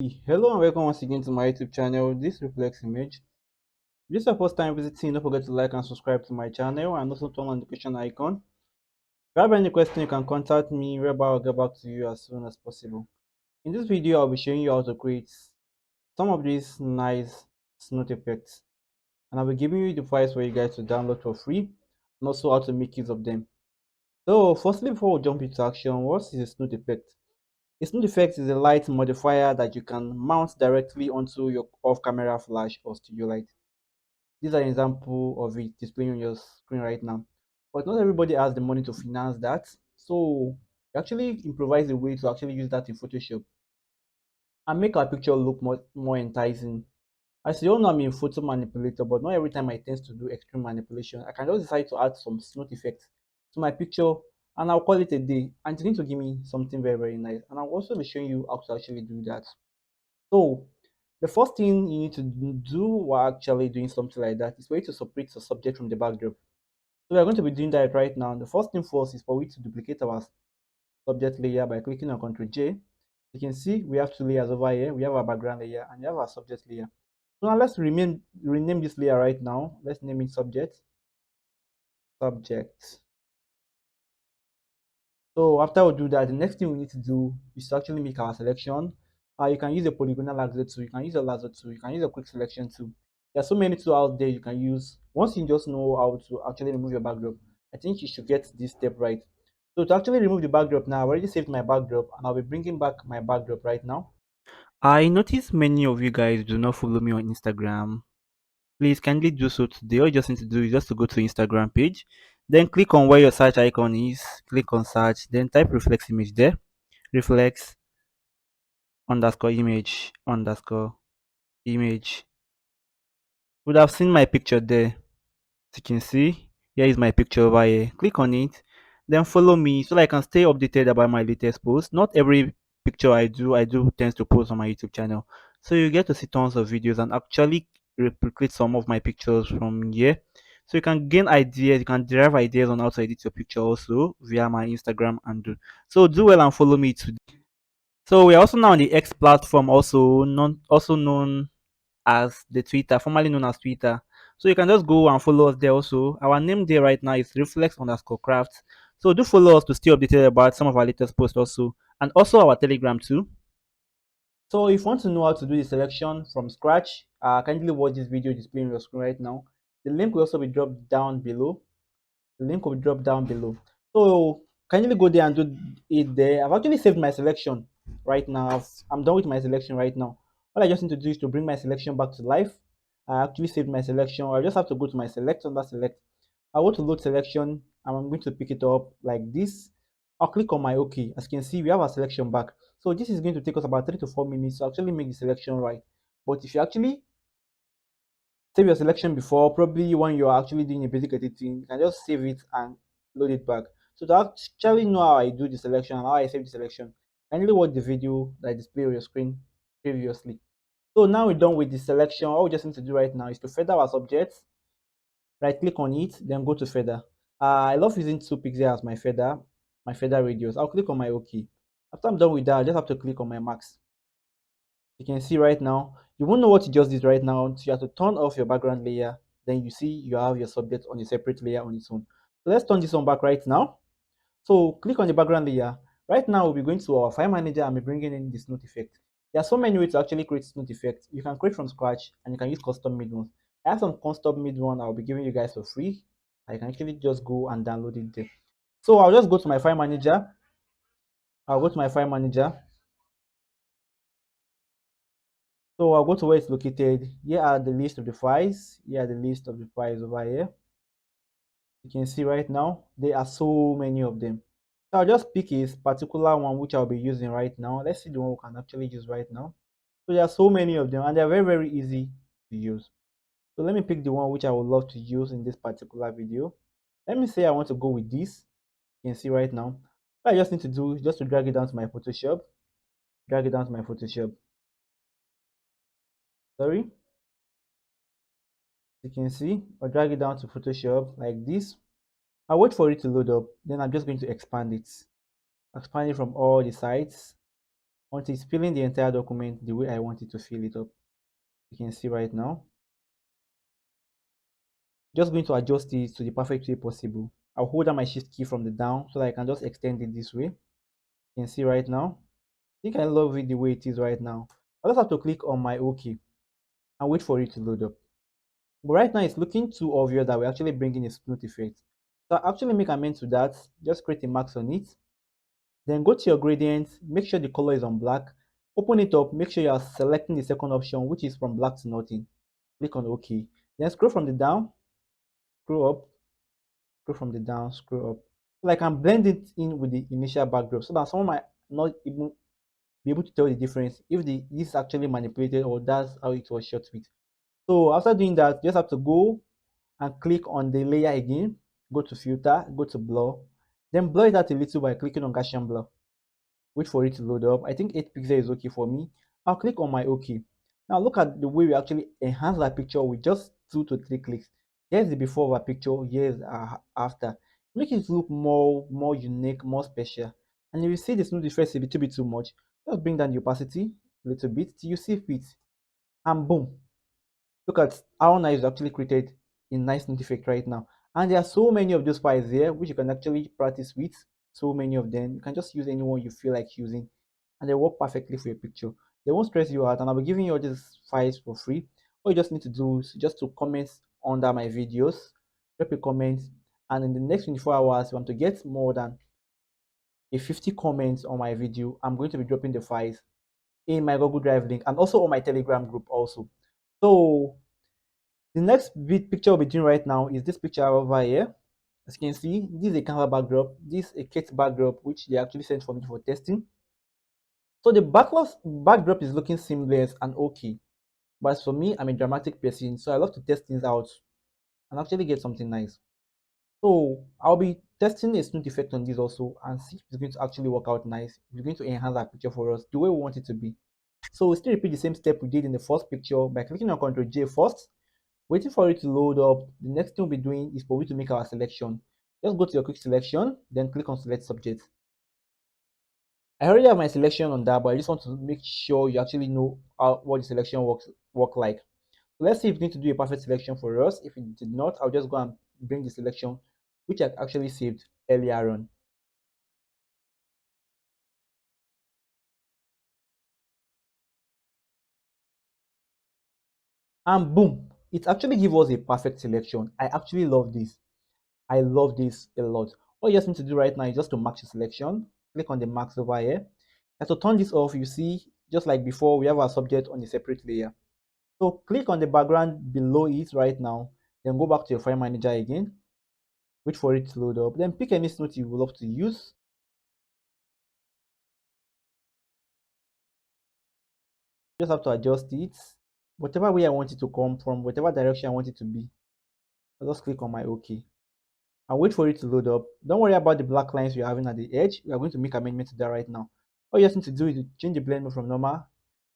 Hello and welcome once again to my YouTube channel. This reflects image. If this is your first time visiting, don't forget to like and subscribe to my channel and also turn on the notification icon. If you have any question, you can contact me whereby I'll get back to you as soon as possible. In this video, I'll be showing you how to create some of these nice snoot effects, and I'll be giving you the files for you guys to download for free and also how to make use of them. So, firstly, before we jump into action, what is a snoot effect? A snoot effect is a light modifier that you can mount directly onto your off-camera flash or studio light. These are an example of it displaying on your screen right now. But not everybody has the money to finance that. So we actually improvise a way to actually use that in Photoshop and make our picture look more enticing. As you all know, I'm a photo manipulator, but not every time I tend to do extreme manipulation. I can just decide to add some snoot effects to my picture and I'll call it a day. And it's going to give me something very, very nice. And I'll also be showing you how to actually do that. So the first thing you need to do while actually doing something like that is for you to separate the subject from the backdrop. So we are going to be doing that right now. The first thing first is for we to duplicate our subject layer by clicking on Ctrl J. You can see we have two layers over here. We have our background layer and we have our subject layer. So now let's rename this layer right now. Let's name it subject. So after we do that, the next thing we need to do is to actually make our selection. You can use a polygonal lasso tool, you can use a lasso tool, you can use a quick selection tool. There are so many tools out there you can use. Once you just know how to actually remove your backdrop, I think you should get this step right. So to actually remove the backdrop now, I've already saved my backdrop and I'll be bringing back my backdrop right now. I notice many of you guys do not follow me on Instagram. Please kindly do so today. All you just need to do is just to go to Instagram page, then click on where your search icon is, click on search, then type reflex image there, reflex underscore image. Would have seen my picture there. As you can see, here is my picture over here. Click on it, then follow me so that I can stay updated about my latest post. Not every picture I do tends to post on my YouTube channel. So you get to see tons of videos and actually replicate some of my pictures from here. So you can gain ideas, you can derive ideas on how to edit your picture also via my Instagram handle. So do well and follow me today. So we are also now on the X platform, also known as the Twitter, formerly known as Twitter. So you can just go and follow us there also. Our name there right now is reflex underscore craft. So do follow us to stay updated about some of our latest posts also, and also our Telegram too. So if you want to know how to do the selection from scratch, kindly watch this video displaying on your screen right now. The link will also be dropped down below. The link will be dropped down below. So kindly go there and do it there. I've actually saved my selection right now. I'm done with my selection right now. All I just need to do is to bring my selection back to life. I actually saved my selection. I just have to go to my select under select. I want to load selection. I'm going to pick it up like this. I'll click on my OK. As you can see, we have our selection back. So this is going to take us about 3 to 4 minutes to actually make the selection right. But if you actually save your selection before, probably when you're actually doing a basic editing, you can just save it and load it back. So to actually know how I do the selection and how I save the selection, kindly watch the video that I displayed on your screen previously. So now we're done with the selection. All we just need to do right now is to feather our subject. Right click on it, then go to feather. I love using 2 pixels as my feather radius. I'll click on my OK. After I'm done with that, I just have to click on my max. You can see right now, you won't know what you just did right now, so you have to turn off your background layer. Then you see you have your subject on a separate layer on its own. So let's turn this on back right now. So click on the background layer. Right now we'll be going to our file manager and be bringing in this snoot effect. There are so many ways to actually create snoot effect. You can create from scratch and you can use custom made ones. I have some custom made one I'll be giving you guys for free. I can actually just go and download it there. So I'll just go to my file manager. I'll go to my file manager. So I'll go to where it's located. Here are the list of the files. Here are the list of the files over here. You can see right now, there are so many of them. So I'll just pick a particular one which I'll be using right now. Let's see the one we can actually use right now. So there are so many of them and they're very, very easy to use. So let me pick the one which I would love to use in this particular video. Let me say I want to go with this. You can see right now. What I just need to do is just to drag it down to my Photoshop. Drag it down to my Photoshop. Sorry. You can see, I'll drag it down to Photoshop like this. I'll wait for it to load up. Then I'm just going to expand it from all the sides. until it's filling the entire document the way I want it to fill it up. You can see right now. Just going to adjust it to the perfect way possible. I'll hold down my shift key from the down so that I can just extend it this way. You can see right now. I think I love it the way it is right now. I just have to click on my OK and wait for it to load up. But right now it's looking too obvious that we're actually bringing a snoot effect. So I'll actually make amend to that. Just create a max on it. Then go to your gradient, make sure the color is on black. Open it up, make sure you are selecting the second option, which is from black to nothing. Click on OK. Then scroll from the down, scroll up, scroll from the down, scroll up. So I can blend it in with the initial backdrop so that someone might not even be able to tell the difference if this is actually manipulated or that's how it was shot with. So after doing that, you just have to go and click on the layer again, go to filter, go to blur, then blur it out a little by clicking on Gaussian blur. Wait for it to load up. I think 8 pixels is okay for me. I'll click on my OK. Now look at the way we actually enhance that picture with just 2 to 3 clicks. Here's the before of our picture, here's after. Make it look more unique, more special. And if you see the smooth effects a little bit too much, just bring down the opacity a little bit till you see fit. And boom, look at how nice actually created a nice sound effect right now. And there are so many of those files there which you can actually practice with. So many of them. You can just use anyone you feel like using, and they work perfectly for your picture. They won't stress you out, and I'll be giving you all these files for free. All you just need to do is just to comment under my videos, drop a comment, and in the next 24 hours, if you want to get more than a 50 comments on my video, I'm going to be dropping the files in my Google Drive link and also on my Telegram group also. So the next picture we'll be doing right now is this picture over here. As you can see, this is a Canva backdrop. This is a Kate backdrop, which they actually sent for me for testing. So the backdrop is looking seamless and okay. But as for me, I'm a dramatic person, so I love to test things out and actually get something nice. So I'll be testing a snoot effect on this also and see if it's going to actually work out nice. If it's going to enhance our picture for us the way we want it to be. So we still repeat the same step we did in the first picture by clicking on Ctrl J first, waiting for it to load up. The next thing we'll be doing is for we to make our selection. Just go to your quick selection, then click on select subject. I already have my selection on that, but I just want to make sure you actually know what the selection work like. So let's see if it's going to do a perfect selection for us. If it did not, I'll just go and bring the selection which I actually saved earlier on. And boom, it actually gives us a perfect selection. I actually love this. I love this a lot. All you just need to do right now is just to max your selection. Click on the max over here. And to turn this off, you see, just like before, we have our subject on a separate layer. So click on the background below it right now. Then go back to your file manager again. Wait for it to load up. Then pick any snoot you would love to use. Just have to adjust it. Whatever way I want it to come from, whatever direction I want it to be. I'll just click on my OK. And wait for it to load up. Don't worry about the black lines you're having at the edge. We are going to make amendment to that right now. All you just need to do is to change the blend mode from normal,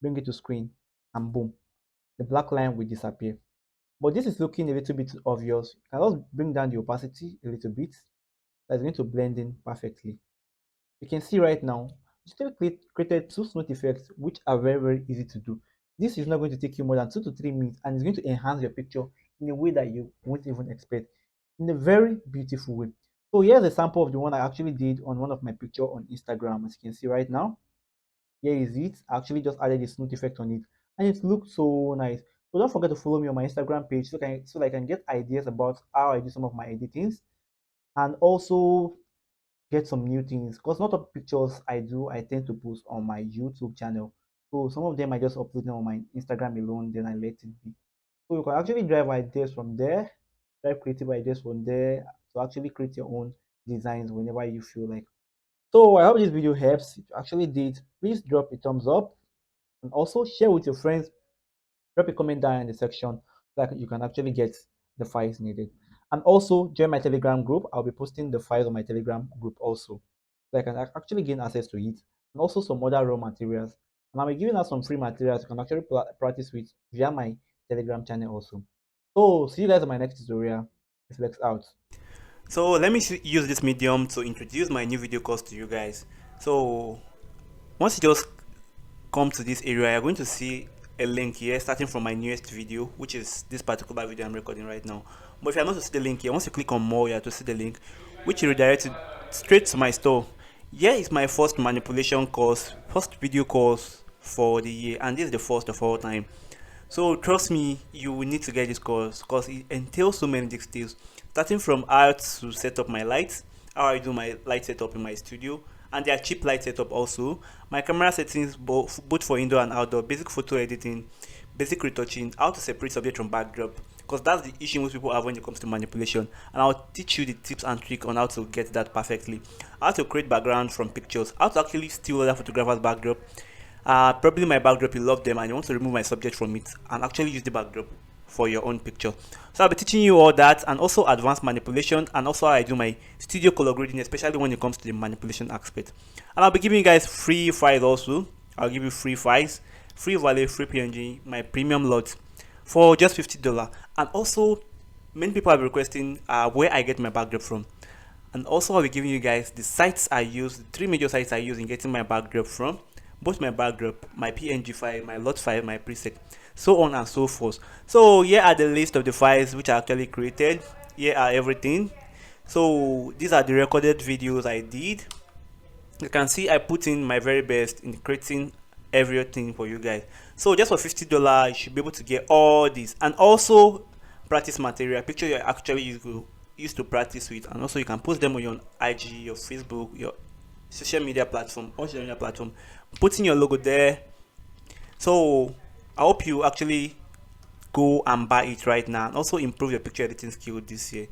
bring it to screen, and boom, the black line will disappear. But this is looking a little bit obvious. You can just bring down the opacity a little bit. That's going to blend in perfectly. You can see right now, we still created two smooth effects, which are very easy to do. This is not going to take you more than 2 to 3 minutes, and it's going to enhance your picture in a way that you won't even expect, in a very beautiful way. So here's a sample of the one I actually did on one of my picture on Instagram. As you can see right now, here is it. I actually just added a smooth effect on it, and it looks so nice. So don't forget to follow me on my Instagram page so that I can get ideas about how I do some of my editings, and also get some new things, because not all pictures I tend to post on my YouTube channel. So some of them I just upload them on my Instagram alone, then I let it be. So you can actually drive ideas from there, drive creative ideas from there to actually create your own designs whenever you feel like. So I hope this video helps. If you actually did, please drop a thumbs up and also share with your friends. Drop a comment down in the section so that you can actually get the files needed. And also join my Telegram group. I'll be posting the files on my Telegram group also, so I can actually gain access to it, and also some other raw materials. And I'll be giving out some free materials you can actually practice with via my Telegram channel also. So see you guys in my next tutorial. Reflex out. So let me use this medium to introduce my new video course to you guys. So once you just come to this area, you're going to see a link here starting from my newest video, which is this particular video I'm recording right now. But if you're not to see the link here, once you click on more, you have to see the link, which will redirect you straight to my store. Here is my first manipulation course, first video course for the year, and this is the first of all time. So trust me, you will need to get this course because it entails so many details, starting from how to set up my lights, how I do my light setup in my studio, and their cheap light setup also, my camera settings both for indoor and outdoor, basic photo editing, basic retouching, how to separate subject from backdrop, because that's the issue most people have when it comes to manipulation, and I'll teach you the tips and tricks on how to get that perfectly, how to create background from pictures, how to actually steal other photographers backdrop. Probably my backdrop, you love them and you want to remove my subject from it and actually use the backdrop for your own picture. So I'll be teaching you all that, and also advanced manipulation, and also how I do my studio color grading, especially when it comes to the manipulation aspect. And I'll be giving you guys free files also. I'll give you free files, free value, free PNG, my premium lot for just $50. And also many people have been requesting where I get my backdrop from. And also I'll be giving you guys the sites I use, the 3 major sites I use in getting my backdrop from, both my backdrop, my PNG file, my lot file, my preset, so on and so forth. So here are the list of the files which I actually created. Here are everything. So these are the recorded videos I did. You can see I put in my very best in creating everything for you guys. So just for $50 you should be able to get all this, and also practice material, picture you actually used to practice with, and also you can post them on your IG, your Facebook, your social media platform, or social media platform, putting your logo there. So I hope you actually go and buy it right now, and also improve your picture editing skill this year.